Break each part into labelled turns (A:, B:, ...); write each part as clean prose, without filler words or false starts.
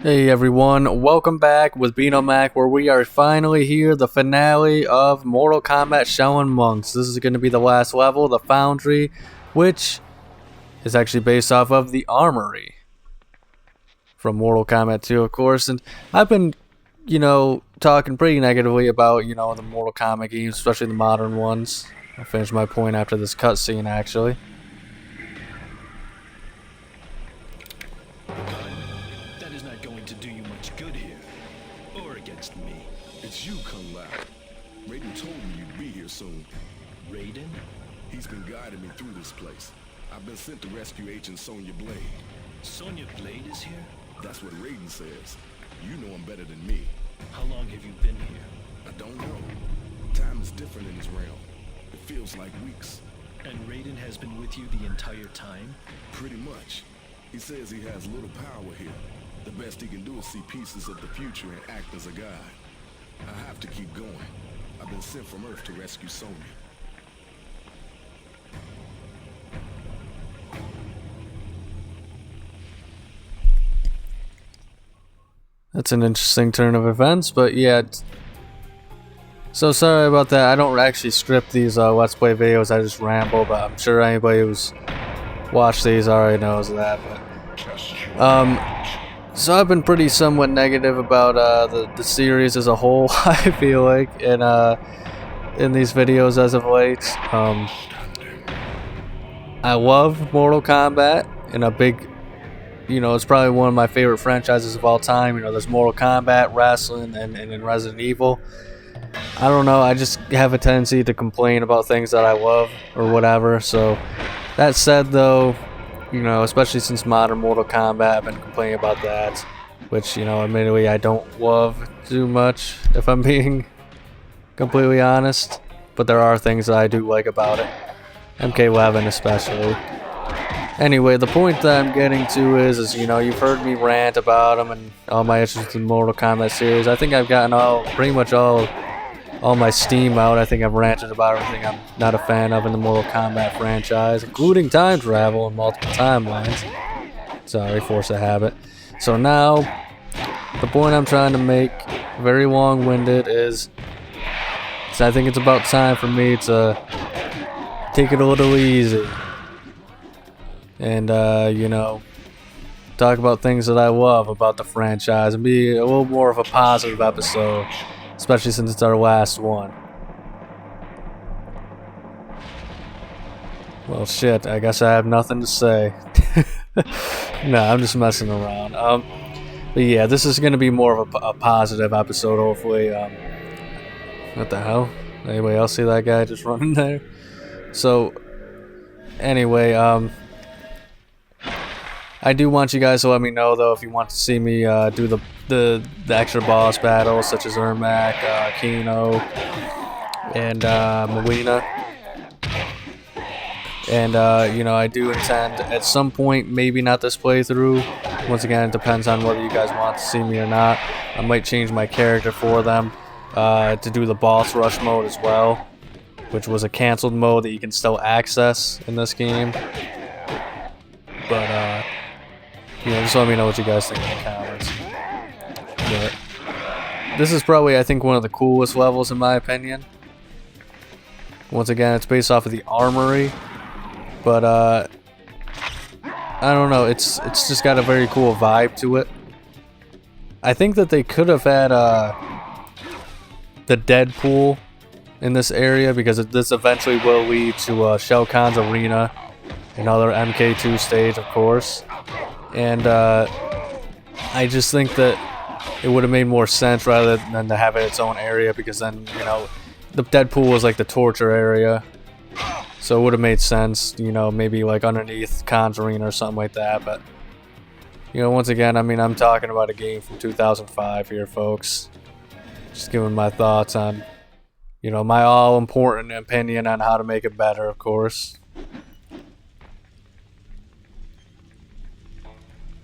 A: Hey everyone, welcome back with Mac, where we are finally here, the finale of Mortal Kombat Shaolin Monks. This is going to be the last level, the Foundry, which is actually based off of the Armory from Mortal Kombat 2, of course. And I've been, talking pretty negatively about, the Mortal Kombat games, especially the modern ones. I'll finish my point after this cutscene, actually.
B: It's you, Kung Lao. Raiden told me you'd be here soon.
C: Raiden?
B: He's been guiding me through this place. I've been sent to rescue Agent Sonya Blade.
C: Sonya Blade is here?
B: That's what Raiden says. You know him better than me.
C: How long have you been here?
B: I don't know. Time is different in his realm. It feels like weeks.
C: And Raiden has been with you the entire time?
B: Pretty much. He says he has little power here. The best he can do is see pieces of the future and act as a guide. I have to keep going. I've been sent from Earth to rescue Sonya.
A: That's an interesting turn of events, but yeah. So sorry about that. I don't actually script these Let's Play videos, I just ramble, but I'm sure anybody who's watched these already knows that. But, so I've been pretty somewhat negative about the series as a whole, I feel like, in these videos as of late. I love Mortal Kombat, and a big, it's probably one of my favorite franchises of all time. There's Mortal Kombat, wrestling, and Resident Evil. I don't know, I just have a tendency to complain about things that I love or whatever. So that said, though, especially since modern Mortal Kombat, I've been complaining about that, which, admittedly I don't love too much, if I'm being completely honest, but there are things that I do like about it, MK11 especially. Anyway, the point that I'm getting to is you've heard me rant about them and all my issues with the Mortal Kombat series. I think I've gotten pretty much all my steam out. I think I've ranted about everything I'm not a fan of in the Mortal Kombat franchise, including time travel and multiple timelines. Sorry, force of habit. So now, the point I'm trying to make, very long-winded, is I think it's about time for me to take it a little easy. And, talk about things that I love about the franchise and be a little more of a positive episode. Especially since it's our last one. Well, shit, I guess I have nothing to say. No, I'm just messing around. But yeah, this is going to be more of a positive episode, hopefully. What the hell? Anybody else see that guy just running there? So, anyway, I do want you guys to let me know, though, if you want to see me do the extra boss battles, such as Ermac, Kino, and Melina. And, I do intend, at some point, maybe not this playthrough. Once again, it depends on whether you guys want to see me or not. I might change my character for them to do the boss rush mode as well, which was a canceled mode that you can still access in this game. But, just let me know what you guys think in the comments. But this is probably, I think, one of the coolest levels in my opinion. Once again, it's based off of the Armory. But, I don't know, it's just got a very cool vibe to it. I think that they could have had the Deadpool in this area, because this eventually will lead to Shao Kahn's arena, another MK2 stage, of course. And I just think that it would have made more sense rather than to have it its own area, because then, the Deadpool was like the torture area. So it would have made sense, maybe like underneath Kahn's arena or something like that. But, once again, I'm talking about a game from 2005 here, folks. Just giving my thoughts on, my all-important opinion on how to make it better, of course.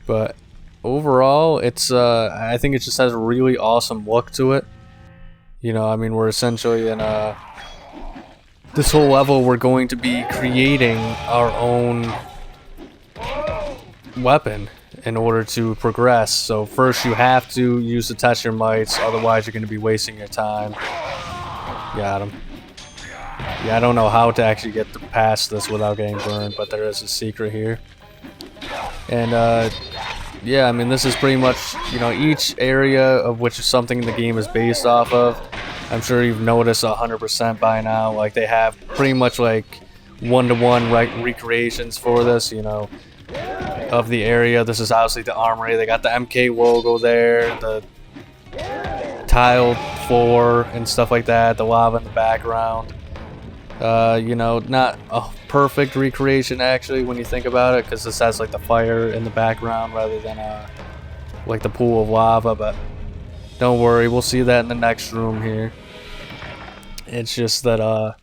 A: But overall, it's I think it just has a really awesome look to it. We're essentially in this whole level, we're going to be creating our own weapon. in order to progress. So first you have to use the test your mights, otherwise you're going to be wasting your time. Got him. Yeah, I don't know how to actually get past this without getting burned, but there is a secret here. And yeah, I mean, this is pretty much, you know, each area of which is something the game is based off of. I'm sure you've noticed 100% by now. Like, they have pretty much like one-to-one recreations for this, you know, of the area. This is obviously the armory. They got the MK logo there, the tiled floor and stuff like that, the lava in the background. You know, not a perfect recreation actually when you think about it, because this has like the fire in the background rather than like the pool of lava, but don't worry, we'll see that in the next room here. It's just that I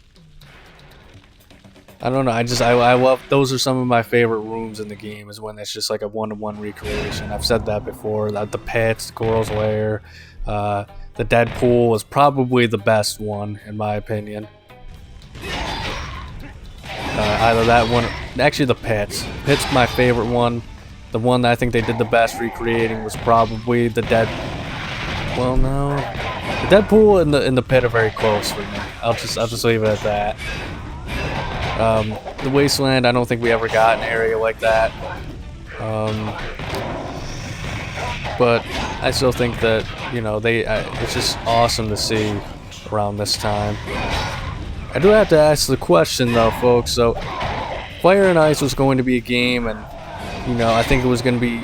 A: don't know, I love, those are some of my favorite rooms in the game, is when it's just like a one-to-one recreation. I've said that before, that the pits, the Coral's Lair, the Deadpool is probably the best one in my opinion. Either that one, actually the pits. Pit's my favorite one. The one that I think they did the best recreating was probably the well, no, the Deadpool and the pit are very close for me. I'll just leave it at that. The Wasteland, I don't think we ever got an area like that. But I still think that, you know, it's just awesome to see around this time. I do have to ask the question though, folks. So, Fire and Ice was going to be a game, and you know, I think it was going to be,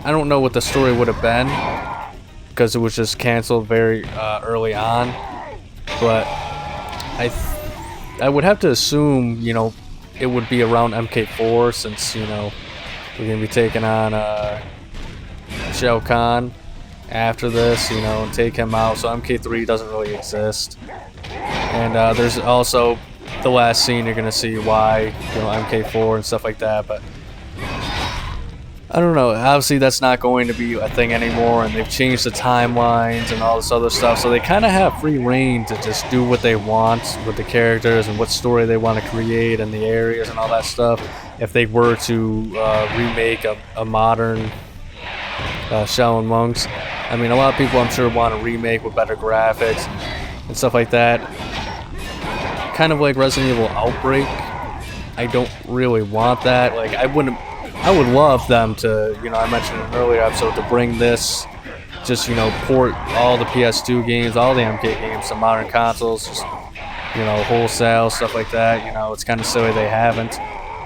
A: I don't know what the story would have been, because it was just canceled very early on. But I would have to assume, you know, it would be around MK4, since, you know, we're going to be taking on Shao Kahn after this, you know, and take him out. So MK3 doesn't really exist. And there's also the last scene, you're going to see why, you know, MK4 and stuff like that. But I don't know, obviously that's not going to be a thing anymore, and they've changed the timelines and all this other stuff, so they kind of have free reign to just do what they want with the characters and what story they want to create and the areas and all that stuff. If they were to remake a modern Shaolin Monks, I mean, a lot of people I'm sure want a remake with better graphics and stuff like that. Kind of like Resident Evil Outbreak. I don't really want that. Like, I would love them to, you know, I mentioned in an earlier episode, to bring this, just, you know, port all the PS2 games, all the MK games to modern consoles, just, you know, wholesale, stuff like that. You know, it's kind of silly they haven't.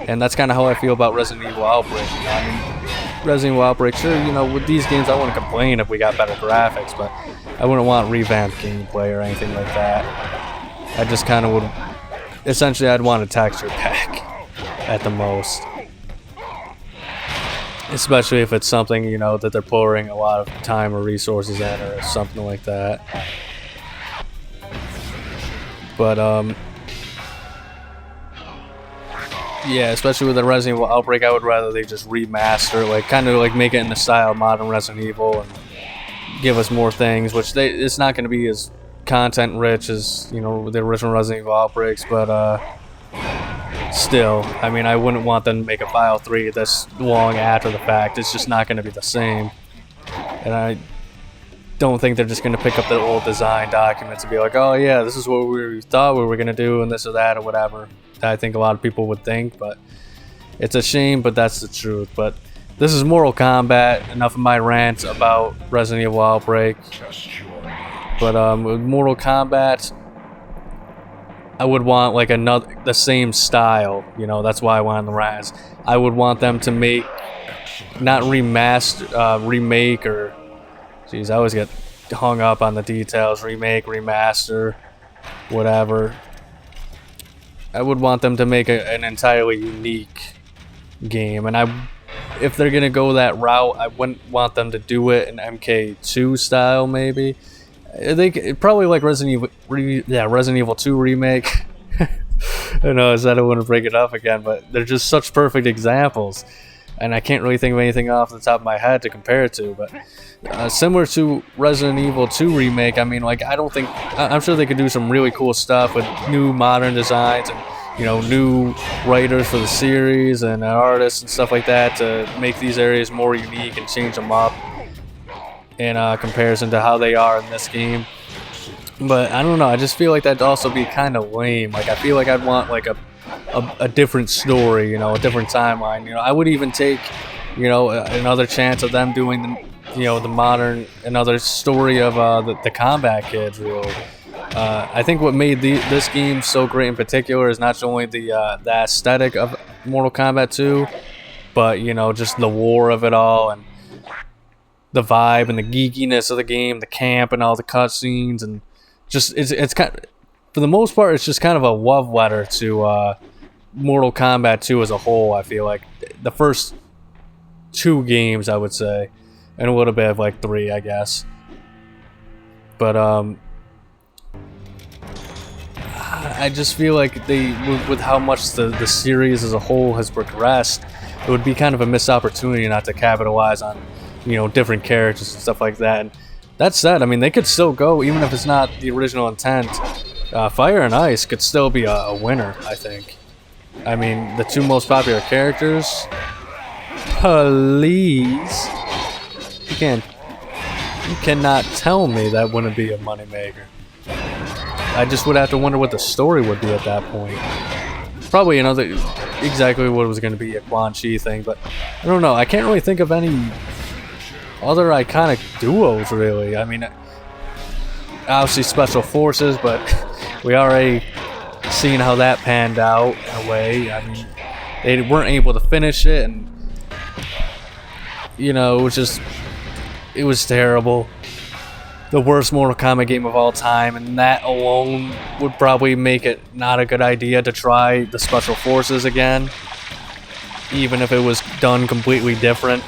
A: And that's kind of how I feel about Resident Evil Outbreak. You know, I mean, Resident Evil Outbreak, sure, you know, with these games I wouldn't complain if we got better graphics, but I wouldn't want revamped gameplay or anything like that. I just kind of would, essentially I'd want a texture pack at the most. Especially if it's something, you know, that they're pouring a lot of time or resources in, or something like that. But, yeah, especially with the Resident Evil Outbreak, I would rather they just remaster, like, kind of like make it in the style of modern Resident Evil and give us more things, which it's not going to be as content rich as, you know, the original Resident Evil Outbreaks, but, still, I mean, I wouldn't want them to make a File 3 this long after the fact. It's just not going to be the same. And I don't think they're just going to pick up the old design documents and be like, oh yeah, this is what we thought we were going to do and this or that or whatever. I think a lot of people would think, but it's a shame, but that's the truth. But this is Mortal Kombat. Enough of my rant about Resident Evil Outbreak. But with Mortal Kombat, I would want like the same style, you know, that's why I wanted the rants. I would want them to make, not remaster, remake, or, geez, I always get hung up on the details, remake, remaster, whatever. I would want them to make an entirely unique game, and if they're gonna go that route, I wouldn't want them to do it in MK2 style, maybe. They probably like Resident Evil 2 remake. I know I said I wouldn't bring it up again, but they're just such perfect examples, and I can't really think of anything off the top of my head to compare it to. But similar to Resident Evil 2 remake, I mean, like, I'm sure they could do some really cool stuff with new modern designs and new writers for the series and artists and stuff like that to make these areas more unique and change them up in comparison to how they are in this game. But I don't know, I just feel like that'd also be kind of lame. Like, I feel like I'd want like a different story, a different timeline. I would even take, another chance of them doing the modern, another story of the combat kids, really. I think what made this game so great in particular is not only the aesthetic of Mortal Kombat 2, but just the war of it all and the vibe and the geekiness of the game, the camp and all the cutscenes, and just it's kind of, for the most part, it's just kind of a love letter to Mortal Kombat 2 as a whole. I feel like the first 2 games, I would say, and a little bit of like 3, I guess. But I just feel like with how much the series as a whole has progressed, it would be kind of a missed opportunity not to capitalize on different characters and stuff like that. And that said, I mean, they could still go, even if it's not the original intent. Fire and Ice could still be a winner, I think. I mean, the 2 most popular characters. Please, you cannot tell me that wouldn't be a moneymaker. I just would have to wonder what the story would be at that point. Probably exactly what it was going to be, a Quan Chi thing, but I don't know. I can't really think of any other iconic duos, really. I mean, obviously Special Forces, but we already seen how that panned out in a way. I mean, they weren't able to finish it, and it was terrible. The worst Mortal Kombat game of all time, and that alone would probably make it not a good idea to try the Special Forces again, even if it was done completely different.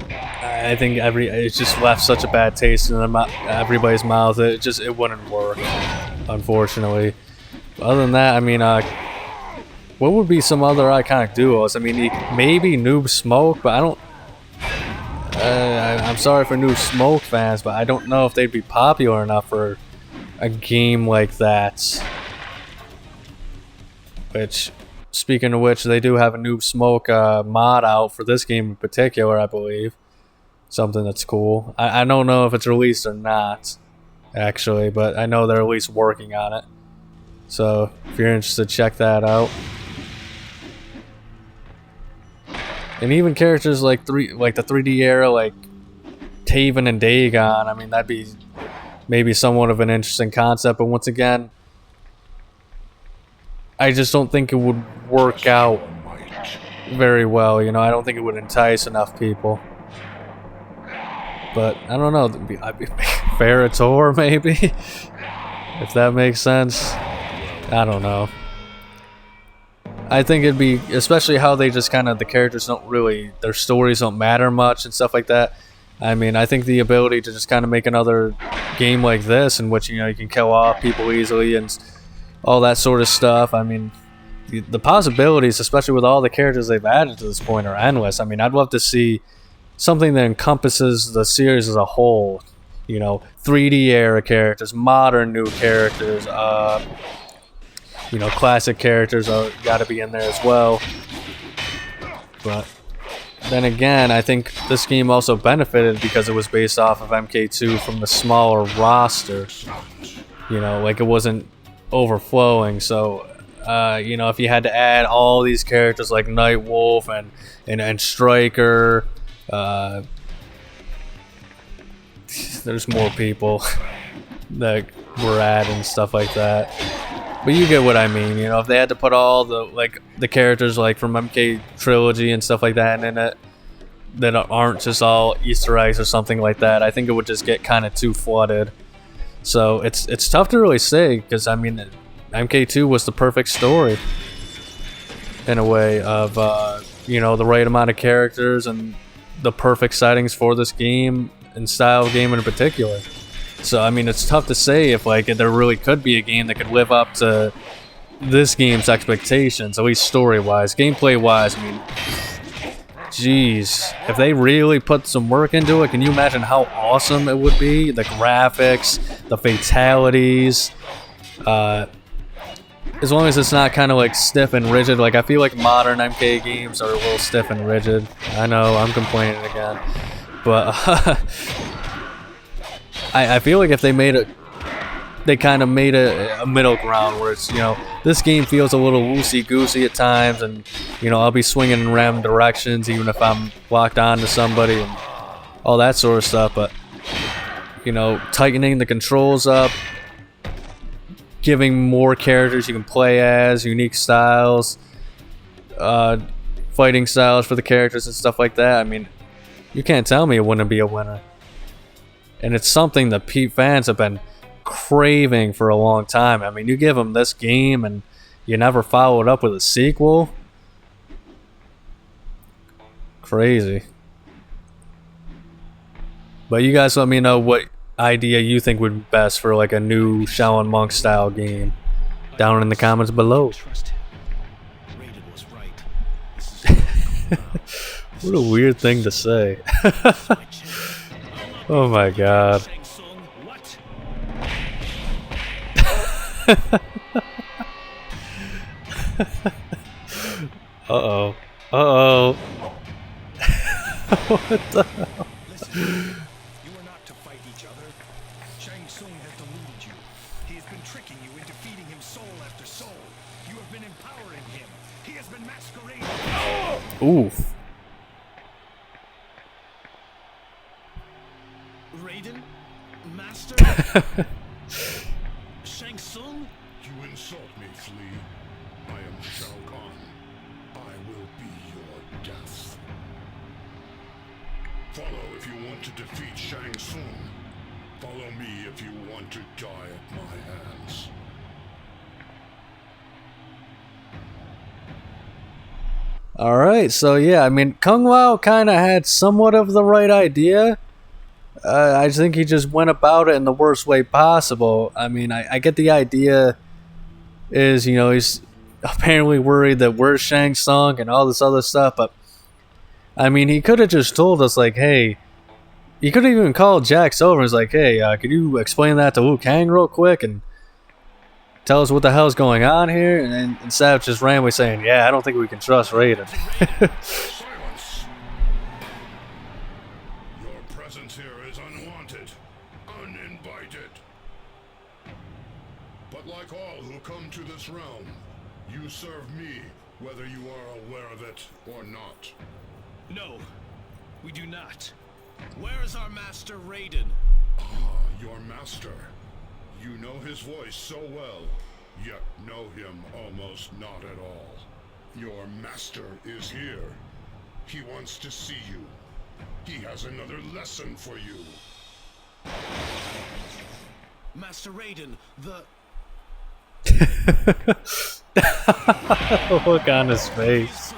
A: I think it just left such a bad taste in everybody's mouth. It wouldn't work, unfortunately. Other than that, I mean, what would be some other iconic duos? I mean, maybe Noob Smoke, but I don't. I'm sorry for Noob Smoke fans, but I don't know if they'd be popular enough for a game like that. Which, speaking of which, they do have a Noob Smoke mod out for this game in particular, I believe. Something that's cool. I don't know if it's released or not, actually, but I know they're at least working on it. So, if you're interested, check that out. And even characters like the 3D era, like Taven and Dagon, I mean, that'd be maybe somewhat of an interesting concept, but once again, I just don't think it would work out very well, I don't think it would entice enough people. But, I don't know, I'd be Ferrator, maybe? If that makes sense. I don't know. I think it'd be, especially how they just kind of, the characters don't really, their stories don't matter much and stuff like that. I mean, I think the ability to just kind of make another game like this in which, you can kill off people easily and all that sort of stuff. I mean, the possibilities, especially with all the characters they've added to this point, are endless. I mean, I'd love to see something that encompasses the series as a whole. 3D era characters, modern new characters, classic characters are got to be in there as well. But then again, I think this game also benefited because it was based off of MK2 from the smaller roster. Like it wasn't overflowing. So, if you had to add all these characters like Nightwolf and Striker, there's more people that were adding stuff like that. But you get what I mean, if they had to put all the characters like from MK Trilogy and stuff like that in it that aren't just all Easter eggs or something like that, I think it would just get kind of too flooded. So it's tough to really say, because I mean, MK2 was the perfect story in a way of the right amount of characters and the perfect settings for this game and style of game in particular. So, I mean, it's tough to say if, there really could be a game that could live up to this game's expectations, at least story-wise. Gameplay-wise, I mean, jeez. If they really put some work into it, can you imagine how awesome it would be? The graphics, the fatalities, as long as it's not kind of like stiff and rigid. Like I feel like modern MK games are a little stiff and rigid. I know I'm complaining again, but I feel like if they made it, they kind of made a middle ground where it's, you know, this game feels a little loosey-goosey at times, and you know, I'll be swinging in random directions even if I'm locked on to somebody and all that sort of stuff. But you know, tightening the controls up, giving more characters you can play as, unique styles, fighting styles for the characters and stuff like that. I mean, you can't tell me it wouldn't be a winner. And it's something that fans have been craving for a long time. I mean, you give them this game and you never follow it up with a sequel. Crazy. But you guys let me know what idea you think would be best for like a new Shaolin Monk style game down in the comments below.
C: Trust him. Raiden was right. This is
A: What a weird thing to say. Oh my god.
C: Shang Tsung, what?
A: Uh-oh. Uh-oh. What the hell?
D: Listen, you are not to fight each other. Shang Tsung has deluded you. He has been tricking you into feeding him soul after soul. You have been empowering him. He has been masquerading.
A: Oof.
C: Raiden? Master? Shang Tsung?
B: You insult me, Flea. I am Shao Kahn. I will be your death. Follow if you want to defeat Shang Tsung. Follow me if you want to die at my hands.
A: Alright, so yeah, I mean, Kung Lao kind of had somewhat of the right idea. I think he just went about it in the worst way possible. I mean, I get the idea is, you know, he's apparently worried that we're Shang Tsung and all this other stuff, but I mean, he could have just told us, like, hey, he could have even called Jax over and was like, hey, could you explain that to Liu Kang real quick and tell us what the hell's going on here? And then instead of just randomly saying, yeah, I don't think we can trust Raiden.
B: Silence! Your presence here is unwanted, uninvited. But like all who come to this realm, you serve me, whether you are aware of it or not.
C: No, we do not. Where is our master Raiden?
B: Ah, your master. You know his voice so well, yet know him almost not at all. Your master is here. He wants to see you. He has another lesson for you.
C: Master Raiden, the...
A: Look on his face.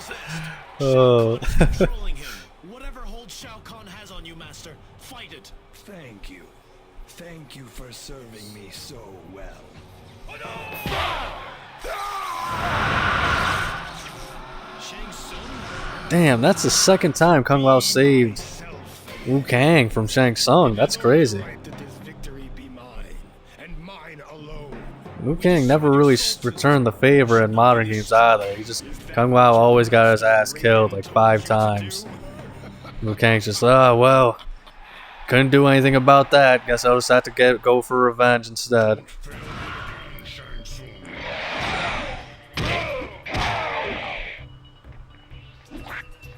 A: Oh.
C: Controlling him. Whatever hold Shao Kahn has on you, Master, fight it.
D: Thank you. Thank you for serving me so well.
C: Shang Tsung?
A: Damn, that's the second time Kung Lao saved Liu Kang from Shang Tsung. That's crazy.
D: Right that this victory be mine, and mine alone.
A: Liu Kang never really returned the favor in modern games either. He just, Kung Lao always got his ass killed like 5 times. Liu Kang's just, oh well, couldn't do anything about that. Guess I'll just have to go for revenge instead.
B: Shang Tsung.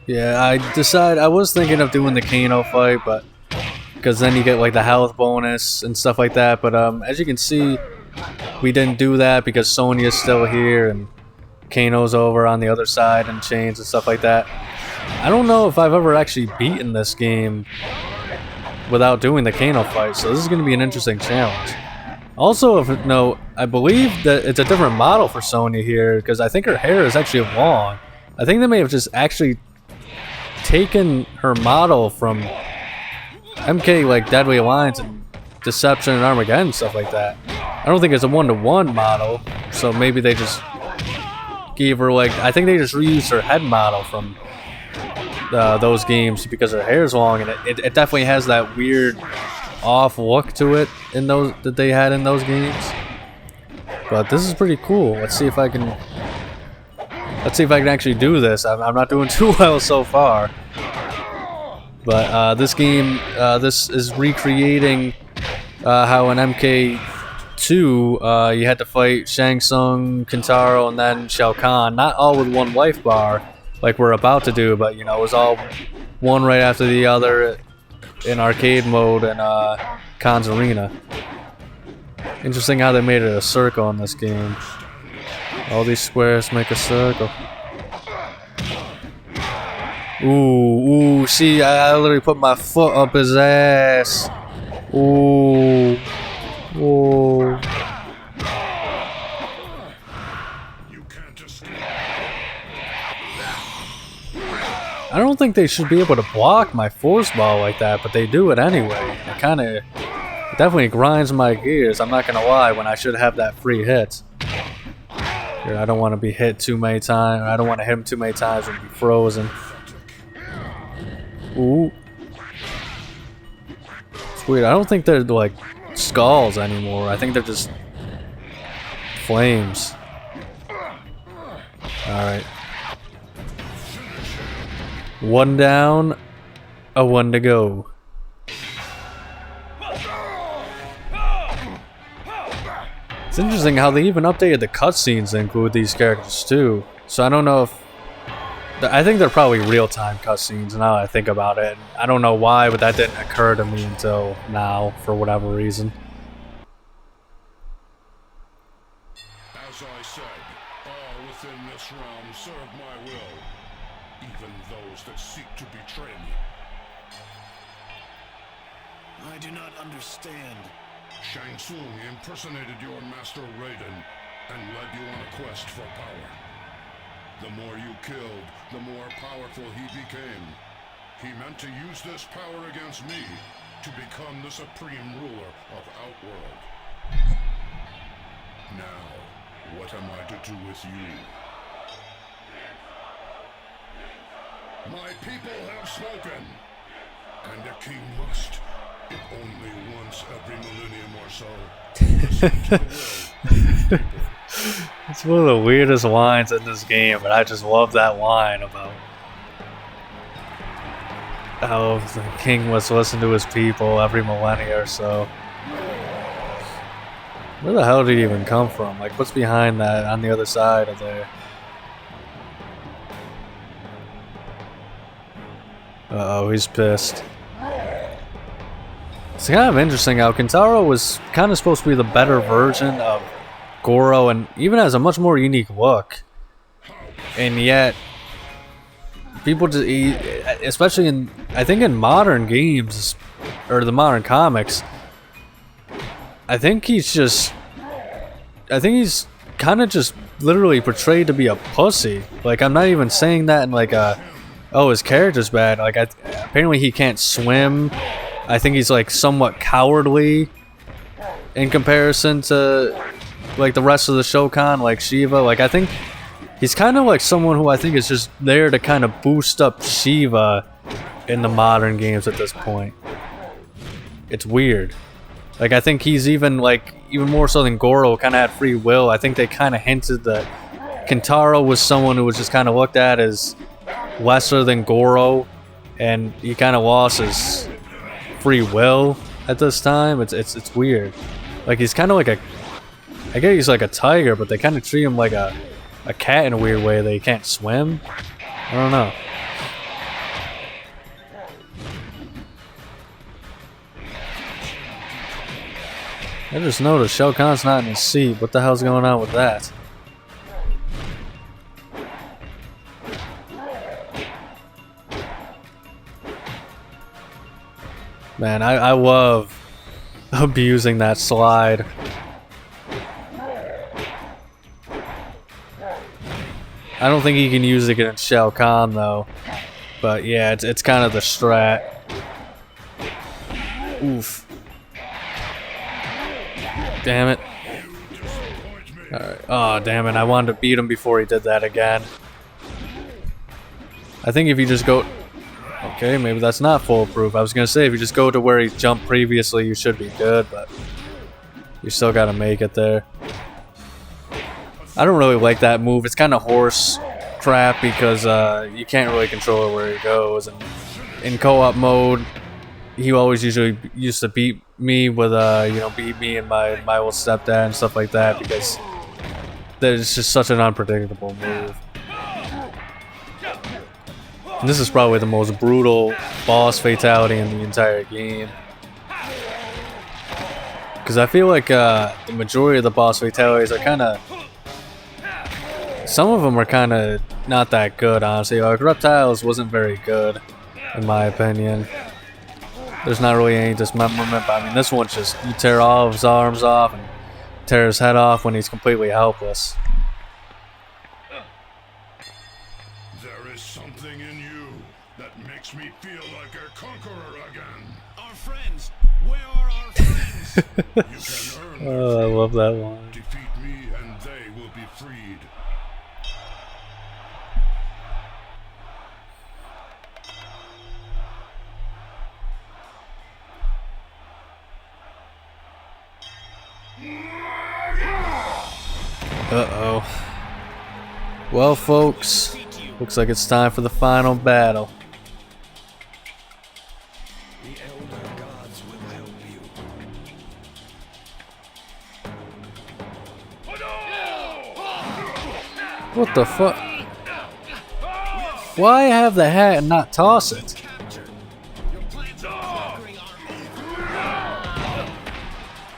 A: Yeah, I was thinking of doing the Kano fight, but because then you get like the health bonus and stuff like that. But as you can see, we didn't do that because Sonya's still here and Kano's over on the other side and chains and stuff like that. I don't know if I've ever actually beaten this game without doing the Kano fight, so this is going to be an interesting challenge. Also, I believe that it's a different model for Sonya here because I think her hair is actually long. I think they may have just actually taken her model from MK, like Deadly Alliance and Deception and Armageddon and stuff like that. I don't think it's a one-to-one model, so maybe they just gave her like, I think they just reused her head model from those games because her hair is long, and it definitely has that weird off look to it in those that they had in those games. But this is pretty cool. Let's see if I can actually do this. I'm not doing too well so far. But this game, this is recreating how in MK2 you had to fight Shang Tsung, Kintaro, and then Shao Kahn. Not all with one life bar, like we're about to do, but you know, it was all one right after the other in arcade mode and Khan's Arena. Interesting how they made it a circle in this game. All these squares make a circle. Ooh, see, I literally put my foot up his ass. Ooh. I don't think they should be able to block my force ball like that, but they do it anyway. It definitely grinds my gears, I'm not gonna lie, when I should have that free hit. Here, I don't want to be hit too many times. I don't want to hit him too many times and be frozen. Ooh. It's weird. I don't think they're like skulls anymore. I think they're just flames. Alright. One down, a one to go. It's interesting how they even updated the cutscenes to include these characters too. So I don't know if... I think they're probably real-time cutscenes now that I think about it. I don't know why, but that didn't occur to me until now, for whatever reason.
B: As I said, all within this realm serve my will, even those that seek to betray me.
C: I do not understand.
B: Shang Tsung impersonated your master Raiden and led you on a quest for power. The more you killed, the more powerful he became. He meant to use this power against me to become the supreme ruler of Outworld. Now, what am I to do with you? My people have spoken, and a king must, if only once every millennium or so, listen to the will of his people.
A: It's one of the weirdest lines in this game, but I just love that line about how the king must listen to his people every millennia or so. Where the hell did he even come from? Like, what's behind that on the other side of there? Uh-oh, he's pissed. It's kind of interesting how Kintaro was kind of supposed to be the better version of Goro, and even has a much more unique look. And yet, people just, especially in, I think in modern games, or the modern comics, I think he's kind of just literally portrayed to be a pussy. Like, I'm not even saying that in like a, oh, his character's bad. Like, apparently he can't swim. I think he's like somewhat cowardly in comparison to like the rest of the Shokan, like Shiva. Like, I think he's kind of like someone who I think is just there to kind of boost up Shiva in the modern games at this point. It's weird. Like, I think he's even more so than Goro kind of had free will. I think they kind of hinted that Kintaro was someone who was just kind of looked at as lesser than Goro, and he kind of lost his free will at this time. It's weird. Like, he's kind of like I guess he's like a tiger, but they kind of treat him like a cat in a weird way. That he can't swim. I don't know. I just noticed Shao Kahn's not in his seat. What the hell's going on with that? Man, I love abusing that slide. I don't think he can use it against Shao Kahn though. But yeah, it's kind of the strat. Oof. Damn it. Alright. Oh, damn it. I wanted to beat him before he did that again. I think if you just go... Okay, maybe that's not foolproof. I was going to say, if you just go to where he jumped previously, you should be good, but... You still got to make it there. I don't really like that move. It's kind of horse crap because you can't really control where he goes. And in co-op mode, he always usually used to beat me with you know, beat me and my old stepdad and stuff like that because it's just such an unpredictable move. And this is probably the most brutal boss fatality in the entire game. Because I feel like the majority of the boss fatalities are kind of... Some of them are kind of not that good, honestly. Like Reptiles wasn't very good, in my opinion. There's not really any dismemberment, but I mean, this one's just... You tear all of his arms off and tear his head off when he's completely helpless.
B: There is something in you that makes me feel like a conqueror again.
C: Our friends! Where are our friends?
B: You can earn their
A: Oh, I love that one.
B: defeat me and they will be freed.
A: Uh-oh. Well, folks, looks like it's time for the final battle.
D: The elder gods will help you.
A: What the fuck? Why have the hat and not toss it?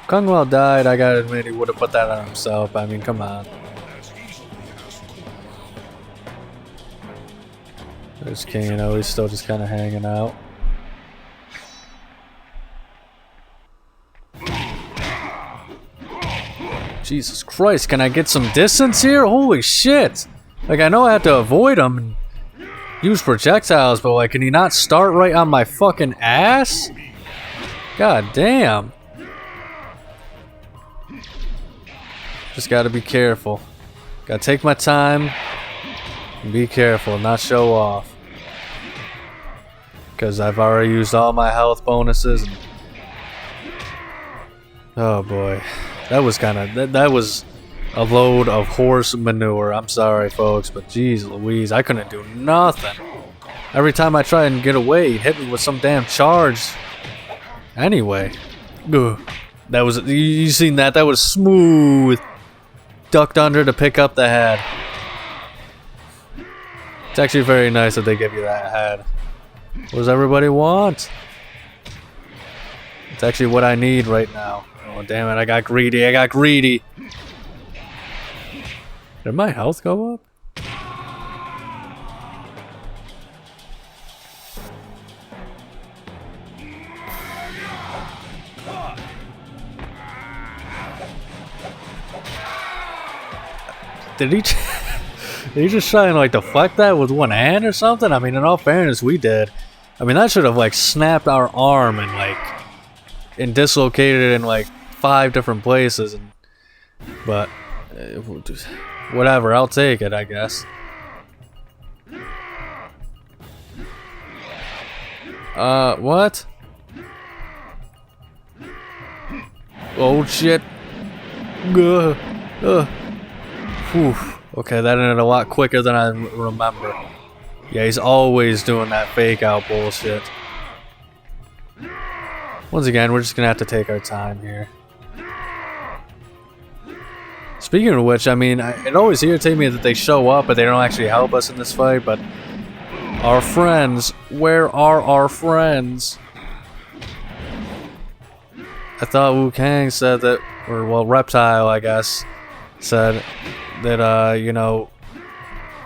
A: Kung Lao died, I gotta admit he would have put that on himself. I mean, come on. There's Kano, he's still just kind of hanging out. Jesus Christ, can I get some distance here? Holy shit! Like, I know I have to avoid him and use projectiles, but like, can he not start right on my fucking ass? God damn. Just gotta be careful. Gotta take my time and be careful, not show off. Because I've already used all my health bonuses. And oh boy. That was kind of... That was a load of horse manure. I'm sorry, folks, but geez Louise, I couldn't do nothing. Every time I tried and get away, he'd hit me with some damn charge. Anyway. Ugh. That was... You seen that? That was smooth. Ducked under to pick up the head. It's actually very nice that they give you that head. What does everybody want? It's actually what I need right now. Oh damn it, I got greedy, I got greedy. Did my health go up? Did he just try and like deflect that with one hand or something? I mean, in all fairness, we did. I mean, that should have like snapped our arm and like dislocated it in like 5 different places. But whatever, I'll take it, I guess. What? Oh shit. Whew. Okay, that ended a lot quicker than I remember. Yeah, he's always doing that fake out bullshit. Once again, we're just gonna have to take our time here. Speaking of which, I mean, it always irritates me that they show up but they don't actually help us in this fight, but our friends, where are our friends? I thought Wu Kang said that, or well, Reptile, I guess, said that, you know,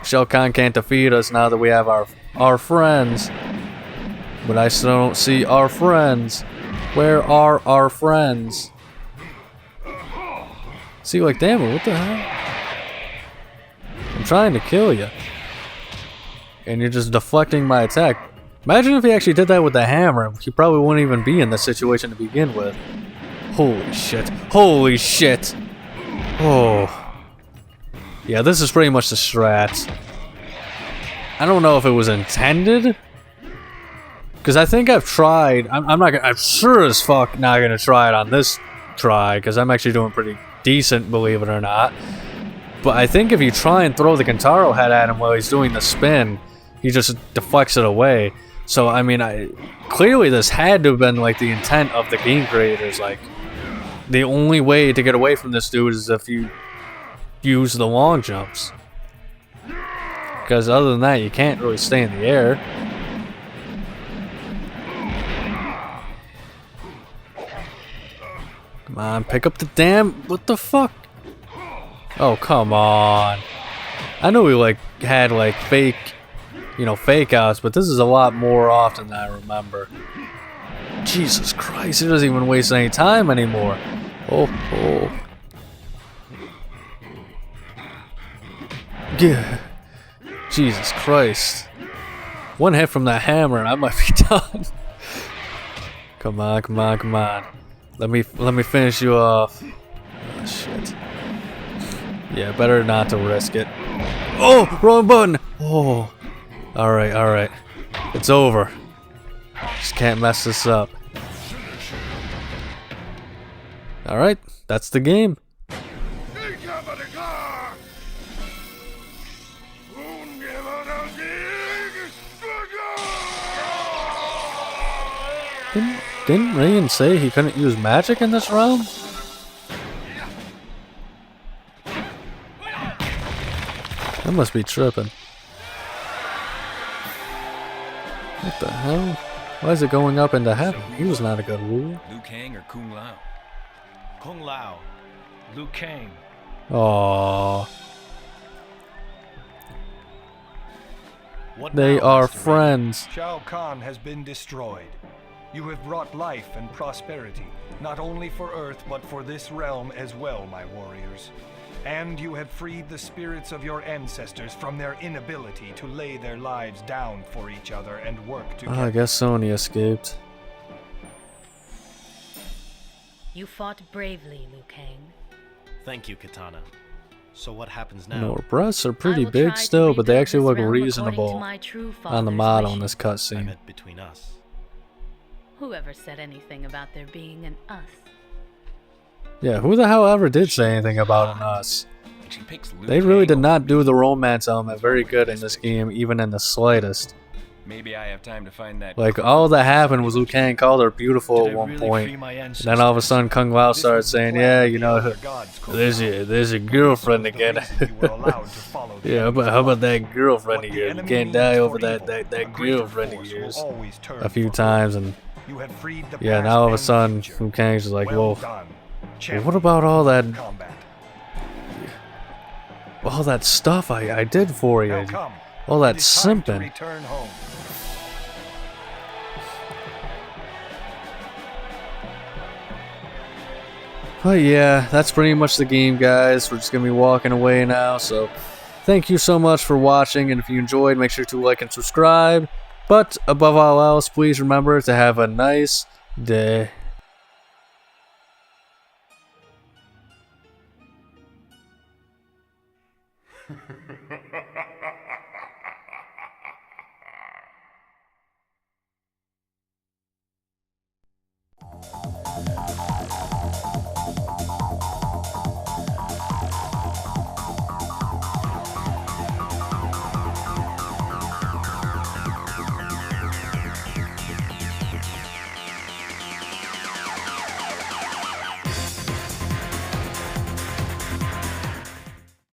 A: Shao Kahn can't defeat us now that we have our friends. But I still don't see our friends. Where are our friends? See, like, damn it, what the hell? I'm trying to kill you. And you're just deflecting my attack. Imagine if he actually did that with the hammer. He probably wouldn't even be in this situation to begin with. Holy shit. Holy shit. Oh. Yeah, this is pretty much the strat. I don't know if it was intended. Because I think I've tried. I'm sure as fuck not gonna try it on this try. Because I'm actually doing pretty decent, believe it or not. But I think if you try and throw the Kentaro head at him while he's doing the spin, he just deflects it away. So I mean, clearly this had to have been like the intent of the game creators. Like, the only way to get away from this dude is if you use the long jumps. Because other than that, you can't really stay in the air. Come on, pick up the damn... What the fuck? Oh, come on. I know we like had like fake, you know, fake outs, but this is a lot more often than I remember. Jesus Christ, he doesn't even waste any time anymore. Oh. Yeah. Jesus Christ. One hit from that hammer and I might be done. Come on. Let me finish you off. Oh, shit. Yeah, better not to risk it. Oh, wrong button. Oh. Alright. It's over. Just can't mess this up. Alright, that's the game. Didn't Rayan say he couldn't use magic in this realm? That must be tripping. What the hell? Why is it going up into heaven? He was not a good ruler.
D: Liu Kang or Kung Lao?
C: Kung Lao. Liu Kang.
A: Aww.
C: What
A: They
C: now,
A: are
C: Master Raiden?
A: friends.
D: Shao Kahn has been destroyed. You have brought life and prosperity, not only for Earth, but for this realm as well, my warriors. And you have freed the spirits of your ancestors from their inability to lay their lives down for each other and work together.
A: I guess Sony escaped.
E: You fought bravely, Liu Kang.
C: Thank you, Katana. So what happens now?
A: You know, her breasts are
E: I
A: pretty
E: will
A: big
E: try to
A: still, but they
E: rebuild
A: actually
E: this
A: look
E: realm according to
A: reasonable
E: my true
A: on the
E: father's
A: model in
E: wishes.
A: this
C: I
A: cutscene.
C: meant between us.
E: Whoever said anything about there being an us?
A: Yeah, who the hell ever did say anything about an us?
C: And she picks Liu
A: They really
C: Kang
A: did not
C: over
A: do
C: me.
A: the romance element very good in this game, even in the slightest.
F: Maybe I have time to find that.
A: Like, all that happened was Liu Kang called her beautiful
C: Did
A: at
C: I
A: one
C: really
A: point.
C: free my
A: And then all of a
C: ancestors?
A: sudden Kung Lao
D: This
A: started
D: was the
A: saying,
D: plan
A: yeah,
D: of
A: you
D: the
A: know,
D: elder gods, Kung
A: there's
D: Lao.
A: your girlfriend
D: This was the
A: again.
D: reason you were allowed to follow the
A: Yeah,
D: enemy's
A: how about
D: laws.
A: that girlfriend
D: What
A: of
D: the
A: yours? You
D: enemy
A: can't
D: means
A: die
D: for
A: over
D: evil,
A: that
D: a greater
A: girlfriend of
D: force will
A: yours
D: always turn
A: a few
D: for
A: times.
D: good.
A: And
D: You have freed the
A: yeah,
D: past
A: now all of a
D: and
A: sudden
D: future.
A: Liu Kang's just like,
D: Well
A: whoa,
D: done,
A: what
D: champion
A: about all that,
D: combat.
A: stuff I did for you?
D: Now come.
A: All that
D: It is time to
A: simping.
D: return home.
A: But yeah, that's pretty much the game, guys. We're just gonna be walking away now, so thank you so much for watching, and if you enjoyed, make sure to like and subscribe. But above all else, please remember to have a nice day.